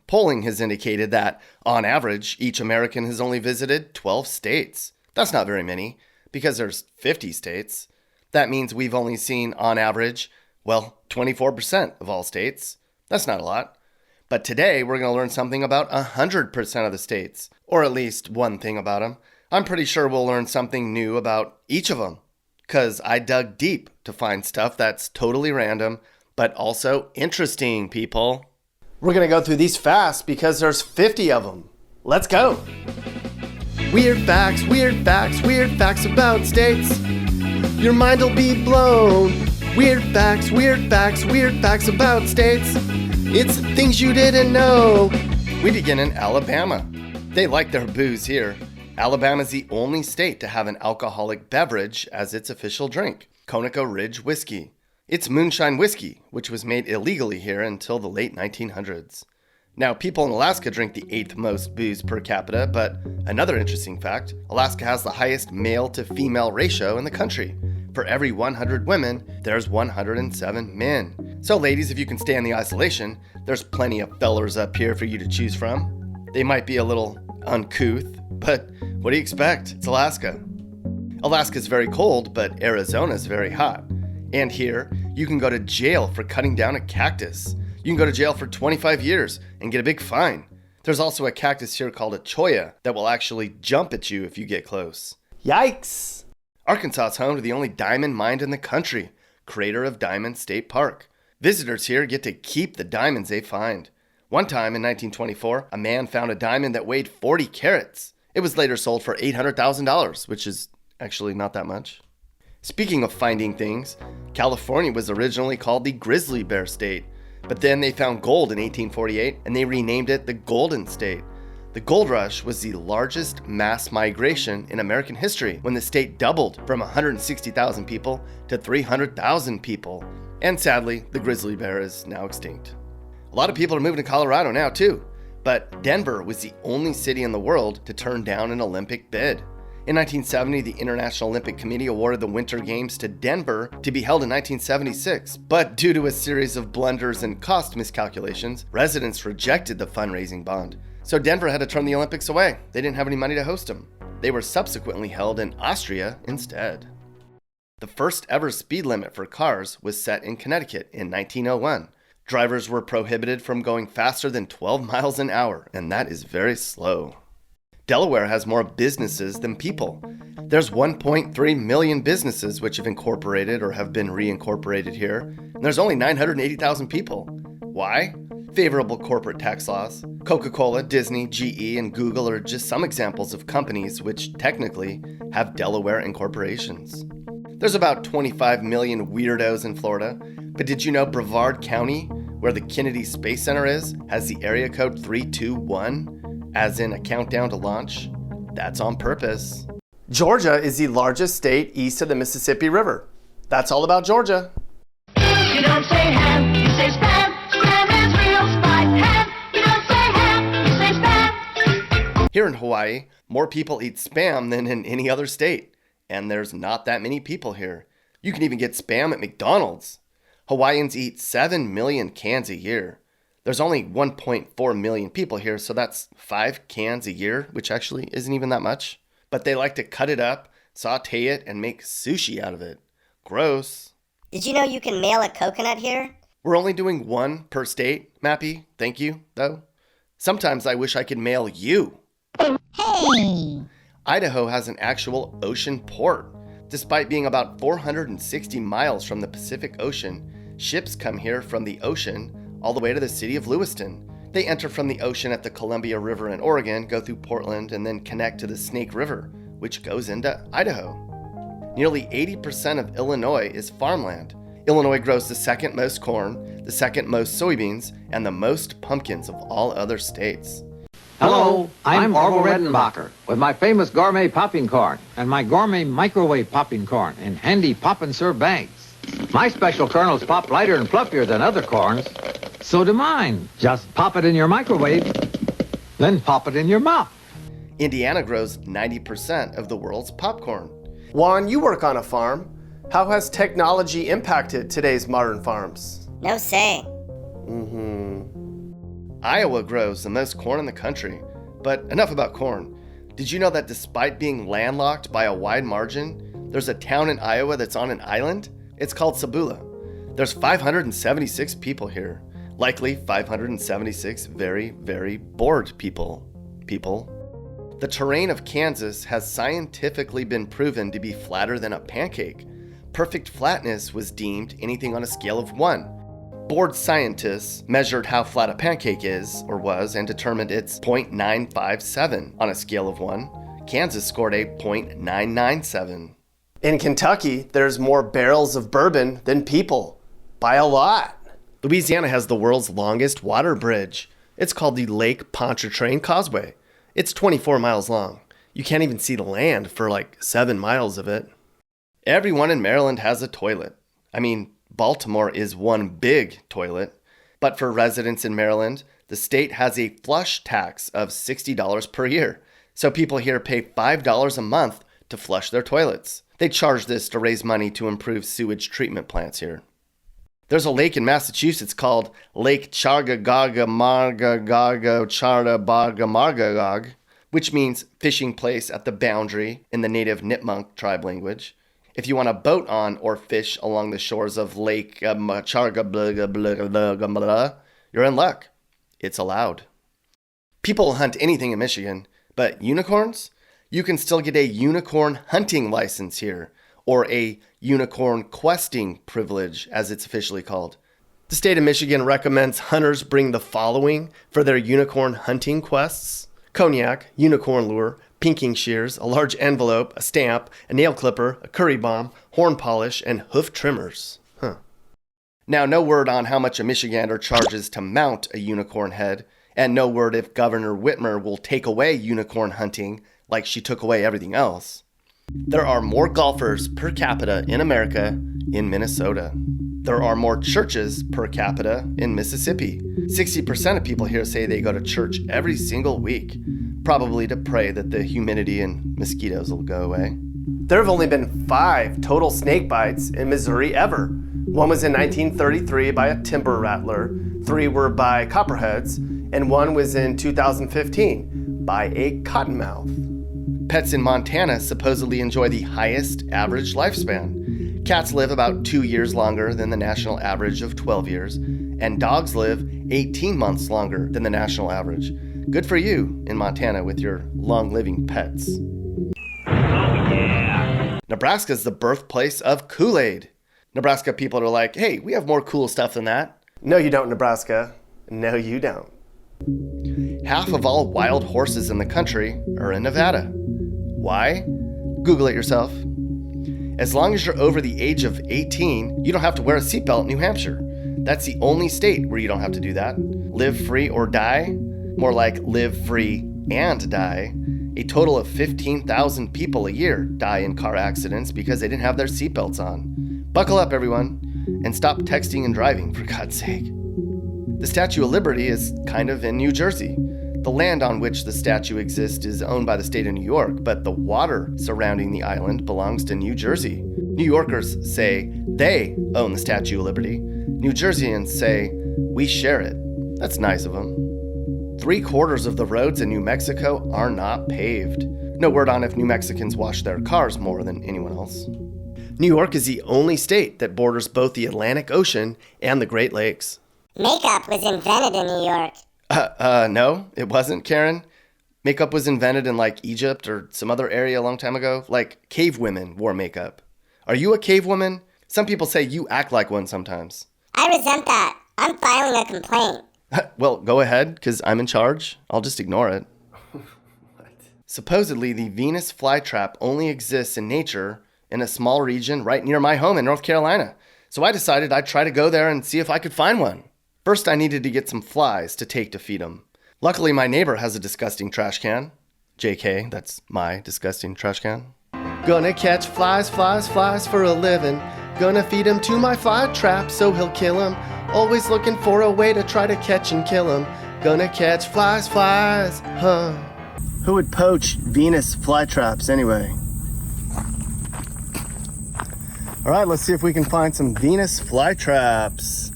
Polling has indicated that, on average, each American has only visited 12 states. That's not very many, because there's 50 states. That means we've only seen, on average, 24% of all states. That's not a lot. But today, we're going to learn something about 100% of the states, or at least one thing about them. I'm pretty sure we'll learn something new about each of them, because I dug deep to find stuff that's totally random, but also interesting, people. We're going to go through these fast because there's 50 of them. Let's go. Weird facts, weird facts, weird facts about states. Your mind will be blown. Weird facts, weird facts, weird facts about states. It's things you didn't know. We begin in Alabama. They like their booze here. Alabama's the only state to have an alcoholic beverage as its official drink, Conecuh Ridge whiskey. It's moonshine whiskey, which was made illegally here until the late 1900s. Now, people in Alaska drink the 8th most booze per capita, but another interesting fact, Alaska has the highest male to female ratio in the country. For every 100 women, there's 107 men. So ladies, if you can stand the isolation, there's plenty of fellers up here for you to choose from. They might be a little uncouth, but what do you expect? It's Alaska. Alaska's very cold, but Arizona's very hot. And here, you can go to jail for cutting down a cactus. You can go to jail for 25 years and get a big fine. There's also a cactus here called a cholla that will actually jump at you if you get close. Yikes! Arkansas is home to the only diamond mine in the country, Crater of Diamond State Park. Visitors here get to keep the diamonds they find. One time in 1924, a man found a diamond that weighed 40 carats. It was later sold for $800,000, which is actually not that much. Speaking of finding things, California was originally called the Grizzly Bear State, but then they found gold in 1848 and they renamed it the Golden State. The gold rush was the largest mass migration in American history when the state doubled from 160,000 people to 300,000 people. And sadly, the grizzly bear is now extinct. A lot of people are moving to Colorado now too, but Denver was the only city in the world to turn down an Olympic bid. In 1970, the International Olympic Committee awarded the Winter Games to Denver to be held in 1976, but due to a series of blunders and cost miscalculations, residents rejected the fundraising bond. So Denver had to turn the Olympics away. They didn't have any money to host them. They were subsequently held in Austria instead. The first ever speed limit for cars was set in Connecticut in 1901. Drivers were prohibited from going faster than 12 miles an hour, and that is very slow. Delaware has more businesses than people. There's 1.3 million businesses which have incorporated or have been reincorporated here, and there's only 980,000 people. Why? Favorable corporate tax laws. Coca-Cola, Disney, GE, and Google are just some examples of companies which technically have Delaware incorporations. There's about 25 million weirdos in Florida, but did you know Brevard County, where the Kennedy Space Center is, has the area code 321? As in a countdown to launch? That's on purpose. Georgia is the largest state east of the Mississippi River. That's all about Georgia. You don't say ham, you say spam. Spam is real spice. Ham, you don't say ham, you say spam. Here in Hawaii, more people eat spam than in any other state. And there's not that many people here. You can even get spam at McDonald's. Hawaiians eat 7 million cans a year. There's only 1.4 million people here, so that's 5 cans a year, which actually isn't even that much. But they like to cut it up, saute it, and make sushi out of it. Gross. Did you know you can mail a coconut here? We're only doing one per state, Mappy. Thank you, though. Sometimes I wish I could mail you. Hey! Idaho has an actual ocean port. Despite being about 460 miles from the Pacific Ocean, ships come here from the ocean all the way to the city of Lewiston. They enter from the ocean at the Columbia River in Oregon, go through Portland, and then connect to the Snake River, which goes into Idaho. Nearly 80% of Illinois is farmland. Illinois grows the second most corn, the second most soybeans, and the most pumpkins of all other states. Hello, I'm Orville Redenbacher with my famous gourmet popping corn and my gourmet microwave popping corn in handy pop and serve bags. My special kernels pop lighter and fluffier than other corns. So do mine. Just pop it in your microwave, then pop it in your mouth. Indiana grows 90% of the world's popcorn. Juan, you work on a farm. How has technology impacted today's modern farms? No say. Iowa grows the most corn in the country. But enough about corn. Did you know that despite being landlocked by a wide margin, there's a town in Iowa that's on an island? It's called Sabula. There's 576 people here. Likely 576 very, very bored people. The terrain of Kansas has scientifically been proven to be flatter than a pancake. Perfect flatness was deemed anything on a scale of 1. Bored scientists measured how flat a pancake is, or was, and determined it's 0.957 on a scale of 1. Kansas scored a 0.997. In Kentucky, there's more barrels of bourbon than people. By a lot. Louisiana has the world's longest water bridge. It's called the Lake Pontchartrain Causeway. It's 24 miles long. You can't even see the land for like 7 miles of it. Everyone in Maryland has a toilet. I mean, Baltimore is one big toilet. But for residents in Maryland, the state has a flush tax of $60 per year. So people here pay $5 a month to flush their toilets. They charge this to raise money to improve sewage treatment plants here. There's a lake in Massachusetts called Lake Chargagaga-Margagaga-Chartabagamargagog, which means fishing place at the boundary in the native Nipmunk tribe language. If you want to boat on or fish along the shores of Lake Chargagaga, you're in luck. It's allowed. People hunt anything in Michigan, but unicorns? You can still get a unicorn hunting license here, or a unicorn questing privilege, as it's officially called. The state of Michigan recommends hunters bring the following for their unicorn hunting quests: cognac, unicorn lure, pinking shears, a large envelope, a stamp, a nail clipper, a curry bomb, horn polish, and hoof trimmers. Now, no word on how much a Michigander charges to mount a unicorn head, and no word if Governor Whitmer will take away unicorn hunting like she took away everything else. There are more golfers per capita in America in Minnesota. There are more churches per capita in Mississippi. 60% of people here say they go to church every single week, probably to pray that the humidity and mosquitoes will go away. There have only been 5 total snake bites in Missouri ever. One was in 1933 by a timber rattler, 3 were by copperheads, and 1 was in 2015 by a cottonmouth. Pets in Montana supposedly enjoy the highest average lifespan. Cats live about 2 years longer than the national average of 12 years, and dogs live 18 months longer than the national average. Good for you in Montana with your long-living pets. Oh, yeah. Nebraska's the birthplace of Kool-Aid. Nebraska people are like, hey, we have more cool stuff than that. No, you don't, Nebraska. No, you don't. Half of all wild horses in the country are in Nevada. Why? Google it yourself. As long as you're over the age of 18, you don't have to wear a seatbelt in New Hampshire. That's the only state where you don't have to do that. Live free or die? More like live free and die. A total of 15,000 people a year die in car accidents because they didn't have their seatbelts on. Buckle up, everyone, and stop texting and driving, for God's sake. The Statue of Liberty is kind of in New Jersey. The land on which the statue exists is owned by the state of New York, but the water surrounding the island belongs to New Jersey. New Yorkers say they own the Statue of Liberty. New Jerseyans say we share it. That's nice of them. 3/4 of the roads in New Mexico are not paved. No word on if New Mexicans wash their cars more than anyone else. New York is the only state that borders both the Atlantic Ocean and the Great Lakes. Makeup was invented in New York. No, it wasn't, Karen. Makeup was invented in like Egypt or some other area a long time ago. Like cave women wore makeup. Are you a cave woman? Some people say you act like one sometimes. I resent that. I'm filing a complaint. Well, go ahead, because I'm in charge. I'll just ignore it. Supposedly, the Venus flytrap only exists in nature in a small region right near my home in North Carolina. So I decided I'd try to go there and see if I could find one. First, I needed to get some flies to take to feed them. Luckily, my neighbor has a disgusting trash can. JK, that's my disgusting trash can. Gonna catch flies, flies, flies for a living. Gonna feed him to my fly trap so he'll kill him. Always looking for a way to try to catch and kill him. Gonna catch flies, flies, huh? Who would poach Venus flytraps anyway? All right, let's see if we can find some Venus flytraps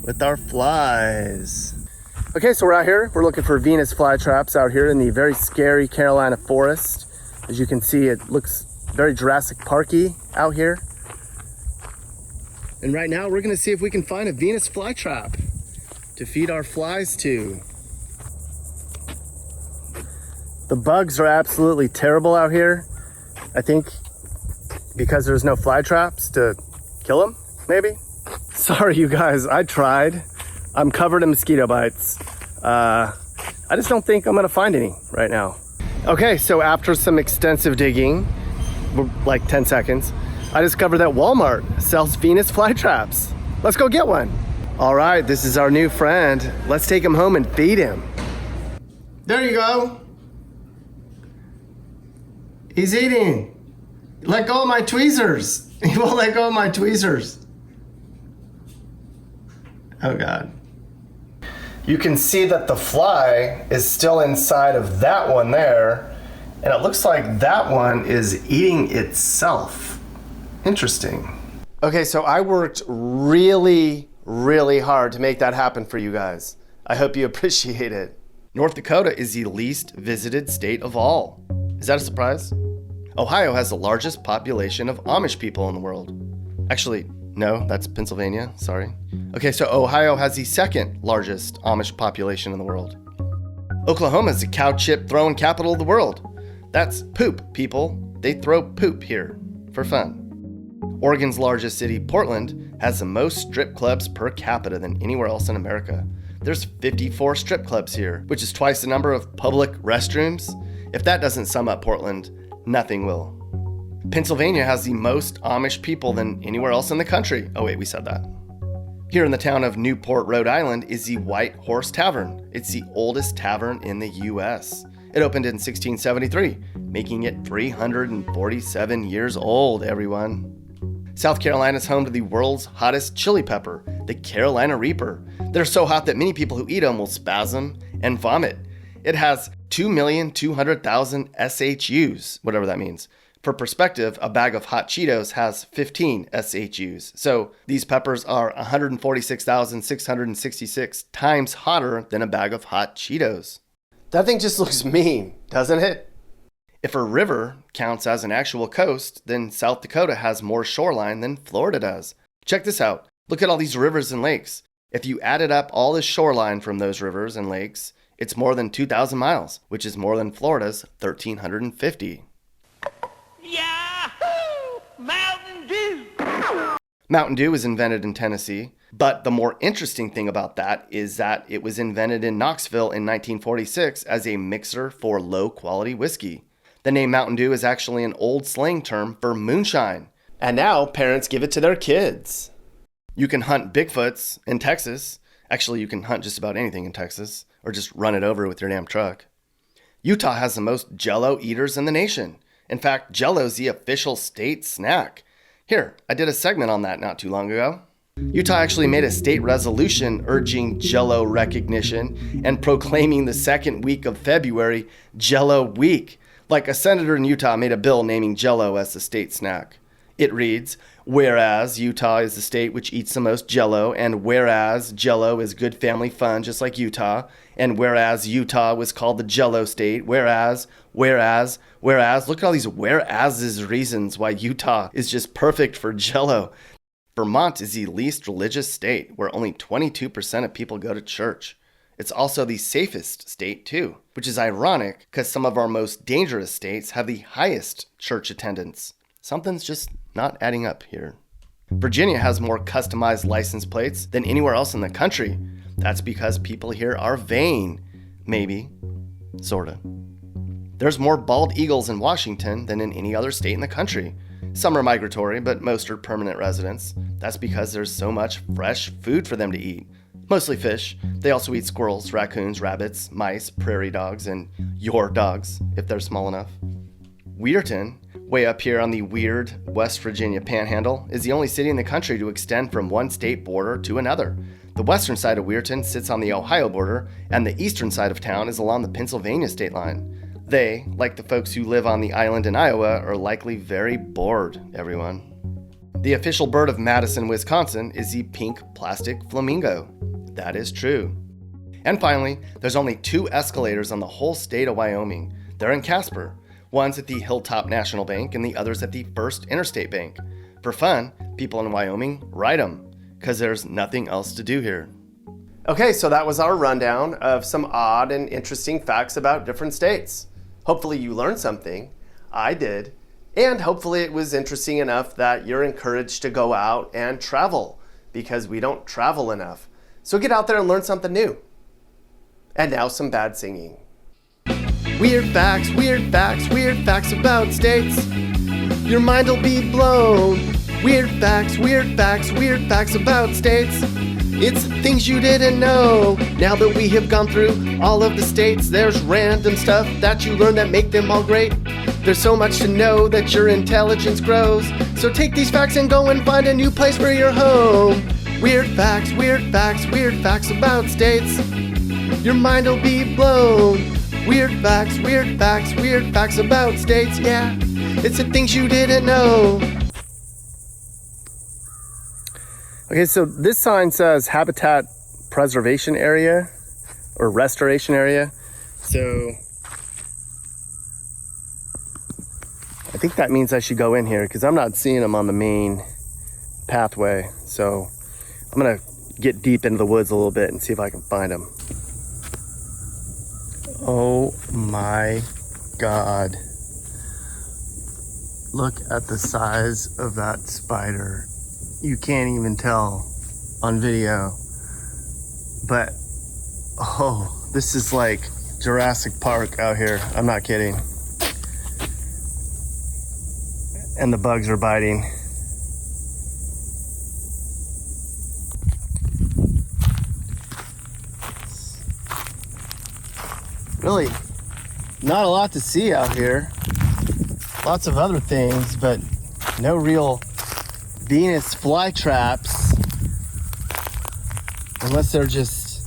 with our flies. Okay, so we're out here. We're looking for Venus flytraps out here in the very scary Carolina forest. As you can see, it looks very Jurassic Parky out here. And right now, we're gonna see if we can find a Venus flytrap to feed our flies to. The bugs are absolutely terrible out here. I think because there's no flytraps to kill them, maybe? Sorry, you guys, I tried. I'm covered in mosquito bites. I just don't think I'm gonna find any right now. Okay, so after some extensive digging, like 10 seconds, I discovered that Walmart sells Venus flytraps. Let's go get one. All right, this is our new friend. Let's take him home and feed him. There you go. He's eating. Let go of my tweezers. He won't let go of my tweezers. Oh God. You can see that the fly is still inside of that one there, and it looks like that one is eating itself. Interesting. Okay, so I worked really hard to make that happen for you guys. I hope you appreciate it. North Dakota is the least visited state of all. Is that a surprise? Ohio has the largest population of Amish people in the world. Actually, no, that's Pennsylvania, sorry. Okay, so Ohio has the second largest Amish population in the world. Oklahoma is the cow chip throwing capital of the world. That's poop, people. They throw poop here for fun. Oregon's largest city, Portland, has the most strip clubs per capita than anywhere else in America. There's 54 strip clubs here, which is twice the number of public restrooms. If that doesn't sum up Portland, nothing will. Pennsylvania has the most Amish people than anywhere else in the country. Oh wait, we said that. Here in the town of Newport, Rhode Island is the White Horse Tavern. It's the oldest tavern in the US. It opened in 1673, making it 347 years old, everyone. South Carolina is home to the world's hottest chili pepper, the Carolina Reaper. They're so hot that many people who eat them will spasm and vomit. It has 2,200,000 SHUs, whatever that means. For perspective, a bag of hot Cheetos has 15 SHUs. So these peppers are 146,666 times hotter than a bag of hot Cheetos. That thing just looks mean, doesn't it? If a river counts as an actual coast, then South Dakota has more shoreline than Florida does. Check this out. Look at all these rivers and lakes. If you added up all the shoreline from those rivers and lakes, it's more than 2,000 miles, which is more than Florida's 1,350. Yahoo! Mountain Dew! Mountain Dew was invented in Tennessee, but the more interesting thing about that is that it was invented in Knoxville in 1946 as a mixer for low-quality whiskey. The name Mountain Dew is actually an old slang term for moonshine. And now parents give it to their kids. You can hunt Bigfoots in Texas. Actually, you can hunt just about anything in Texas, or just run it over with your damn truck. Utah has the most Jello eaters in the nation. In fact, Jello's the official state snack. Here, I did a segment on that not too long ago. Utah actually made a state resolution urging Jello recognition and proclaiming the second week of February Jello Week. Like a senator in Utah made a bill naming Jello as the state snack. It reads, whereas Utah is the state which eats the most Jello, and whereas Jello is good family fun just like Utah, and whereas Utah was called the Jello state, whereas, look at all these whereas's reasons why Utah is just perfect for Jello. Vermont is the least religious state, where only 22% of people go to church. It's also the safest state too, which is ironic because some of our most dangerous states have the highest church attendance. Something's just not adding up here. Virginia has more customized license plates than anywhere else in the country. That's because people here are vain. Maybe. Sorta. There's more bald eagles in Washington than in any other state in the country. Some are migratory, but most are permanent residents. That's because there's so much fresh food for them to eat. Mostly fish. They also eat squirrels, raccoons, rabbits, mice, prairie dogs, and your dogs, if they're small enough. Weirton, way up here on the weird West Virginia panhandle, is the only city in the country to extend from one state border to another. The western side of Weirton sits on the Ohio border, and the eastern side of town is along the Pennsylvania state line. They, like the folks who live on the island in Iowa, are likely very bored, everyone. The official bird of Madison, Wisconsin is the pink plastic flamingo. That is true. And finally, there's only 2 escalators on the whole state of Wyoming. They're in Casper. One's at the Hilltop National Bank and the other's at the First Interstate Bank. For fun, people in Wyoming ride them, because there's nothing else to do here. Okay, so that was our rundown of some odd and interesting facts about different states. Hopefully you learned something. I did. And hopefully it was interesting enough that you're encouraged to go out and travel, because we don't travel enough. So get out there and learn something new. And now some bad singing. Weird facts, weird facts, weird facts about states. Your mind'll be blown. Weird facts, weird facts, weird facts about states. It's things you didn't know. Now that we have gone through all of the states, there's random stuff that you learn that make them all great. There's so much to know that your intelligence grows. So take these facts and go and find a new place for your home. Weird facts, weird facts, weird facts about states. Your mind'll be blown. Weird facts, weird facts, weird facts about states. Yeah, it's the things you didn't know. Okay, so this sign says Habitat Preservation Area or Restoration Area. So I think that means I should go in here because I'm not seeing them on the main pathway. So I'm gonna get deep into the woods a little bit and see if I can find them. Oh my God. Look at the size of that spider. You can't even tell on video, but oh, this is like Jurassic Park out here. I'm not kidding. And the bugs are biting. Really not a lot to see out here. Lots of other things, but no real Venus flytraps, unless they're just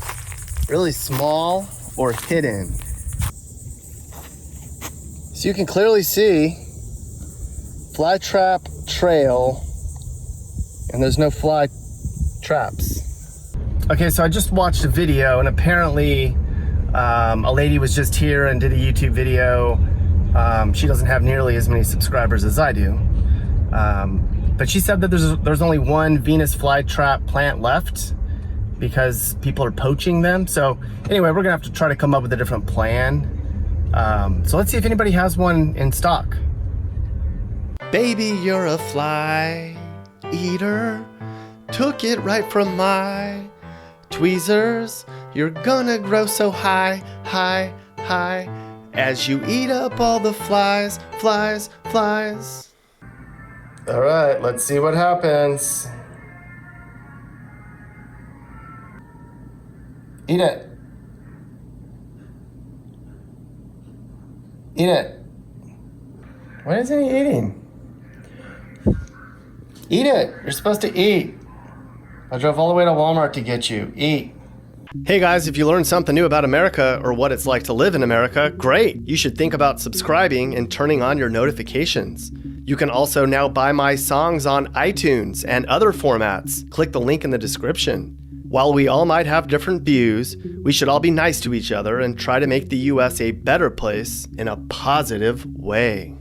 really small or hidden. So you can clearly see flytrap trail, and there's no fly traps. Okay, so I just watched a video, and apparently a lady was just here and did a YouTube video. She doesn't have nearly as many subscribers as I do. But she said that there's only one Venus flytrap plant left because people are poaching them. So anyway, we're gonna have to try to come up with a different plan. So let's see if anybody has one in stock. Baby, you're a fly eater. Took it right from my tweezers. You're gonna grow so high, high, high, as you eat up all the flies, flies, flies. All right, let's see what happens. Eat it. Eat it. What isn't he eating? Eat it. You're supposed to eat. I drove all the way to Walmart to get you. Eat. Hey guys, if you learned something new about America or what it's like to live in America, great. You should think about subscribing and turning on your notifications. You can also now buy my songs on iTunes and other formats. Click the link in the description. While we all might have different views, we should all be nice to each other and try to make the US a better place in a positive way.